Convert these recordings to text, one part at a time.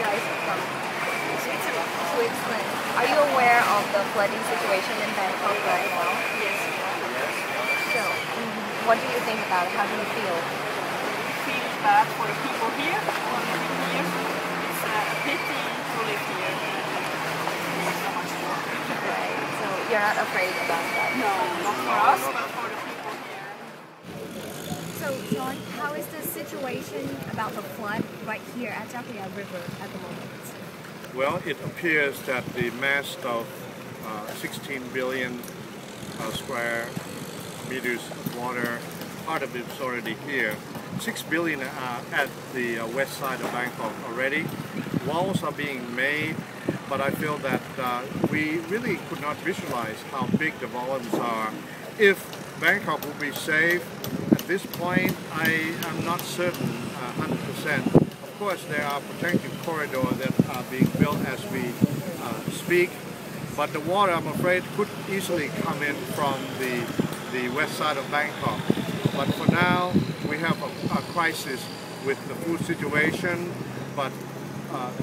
guys from Switzerland. Are you aware of the flooding situation in Bangkok right now? Yes. So, what do you think about it? How do you feel? Feel bad for the people here. It's a pity to live here. There's so much water. Right. So you're not afraid about that? No, not for us, but for the people here. So, John, how is the situation about the flood right here at Jaffia River at the moment? Well, it appears that the mass of 16 billion square meters of water, part of it is already here. 6 billion are at the west side of Bangkok already. Walls are being made, but I feel that we really could not visualize how big the volumes are. If Bangkok will be safe, at this point I am not certain 100%. Of course, there are protective corridors that are being built as we speak, but the water, I'm afraid, could easily come in from the west side of Bangkok. But for now, we have a crisis with the food situation, but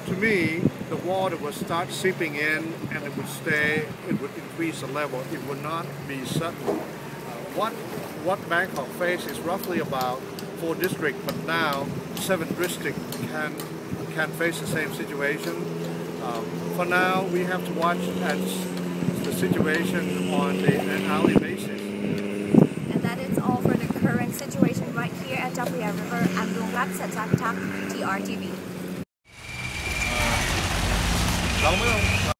to me, the water will start seeping in and it would stay, it would increase the level. It would not be sudden. What Bangkok faces is roughly about 4 districts, but now 7 districts can face the same situation. For now, we have to watch as the situation on an hourly basis. And that is all for the current situation right here at Jaffia River. I'm Dong Rat Satchak, TRTV.